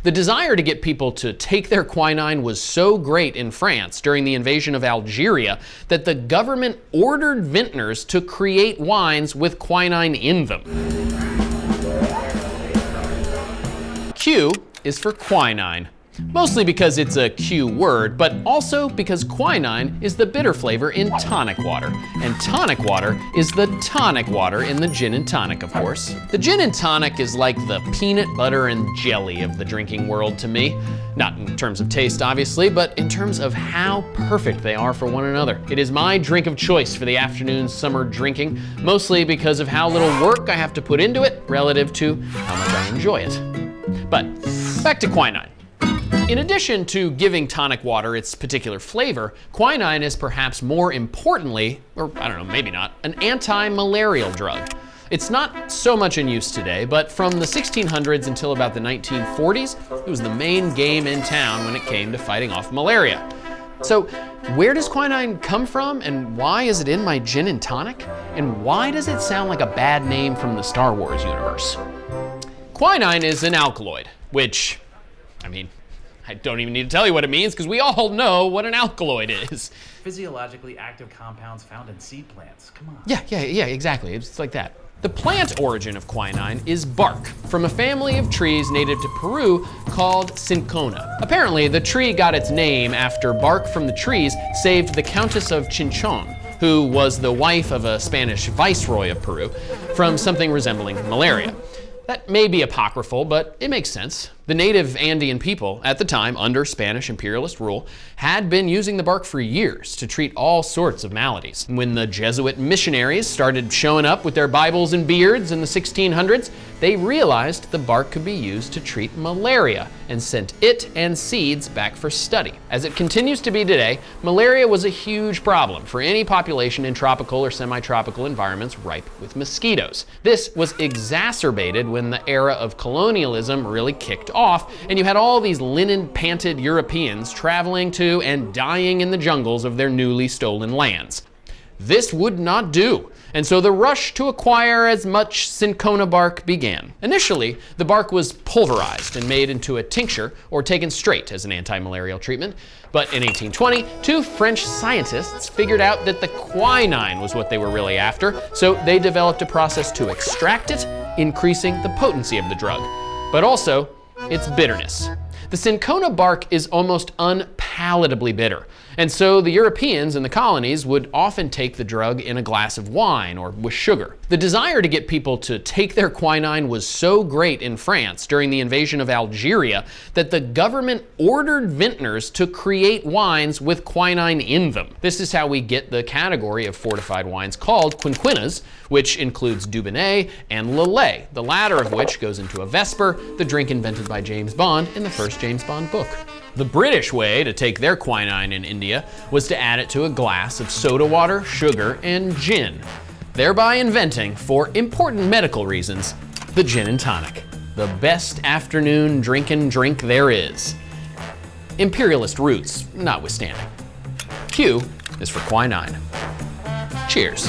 The desire to get people to take their quinine was so great in France during the invasion of Algeria that the government ordered vintners to create wines with quinine in them. Q is for quinine. Mostly because it's a Q word, but also because quinine is the bitter flavor in tonic water. And tonic water is the tonic water in the gin and tonic, of course. The gin and tonic is like the peanut butter and jelly of the drinking world to me. Not in terms of taste, obviously, but in terms of how perfect they are for one another. It is my drink of choice for the afternoon summer drinking, mostly because of how little work I have to put into it relative to how much I enjoy it. But back to quinine. In addition to giving tonic water its particular flavor, quinine is perhaps more importantly, or I don't know, maybe not, an anti-malarial drug. It's not so much in use today, but from the 1600s until about the 1940s, it was the main game in town when it came to fighting off malaria. So where does quinine come from, and why is it in my gin and tonic? And why does it sound like a bad name from the Star Wars universe? Quinine is an alkaloid, which, I don't even need to tell you what it means because we all know what an alkaloid is. Physiologically active compounds found in seed plants. Come on. Yeah, exactly. It's like that. The plant origin of quinine is bark from a family of trees native to Peru called cinchona. Apparently, the tree got its name after bark from the trees saved the Countess of Chinchon, who was the wife of a Spanish viceroy of Peru, from something resembling malaria. That may be apocryphal, but it makes sense. The native Andean people at the time, under Spanish imperialist rule, had been using the bark for years to treat all sorts of maladies. When the Jesuit missionaries started showing up with their Bibles and beards in the 1600s, they realized the bark could be used to treat malaria and sent it and seeds back for study. As it continues to be today, malaria was a huge problem for any population in tropical or semi-tropical environments ripe with mosquitoes. This was exacerbated when the era of colonialism really kicked off, and you had all these linen-panted Europeans traveling to and dying in the jungles of their newly stolen lands. This would not do, and so the rush to acquire as much cinchona bark began. Initially, the bark was pulverized and made into a tincture or taken straight as an anti-malarial treatment. But in 1820, two French scientists figured out that the quinine was what they were really after, so they developed a process to extract it, increasing the potency of the drug, but also its bitterness. The cinchona bark is almost unpalatably bitter, and so the Europeans in the colonies would often take the drug in a glass of wine or with sugar. The desire to get people to take their quinine was so great in France during the invasion of Algeria that the government ordered vintners to create wines with quinine in them. This is how we get the category of fortified wines called quinquinas, which includes Dubonnet and Lillet, the latter of which goes into a Vesper, the drink invented by James Bond in the first James Bond book. The British way to take their quinine in India was to add it to a glass of soda water, sugar, and gin, thereby inventing, for important medical reasons, the gin and tonic, the best afternoon drink there is. Imperialist roots notwithstanding. Q is for quinine. Cheers.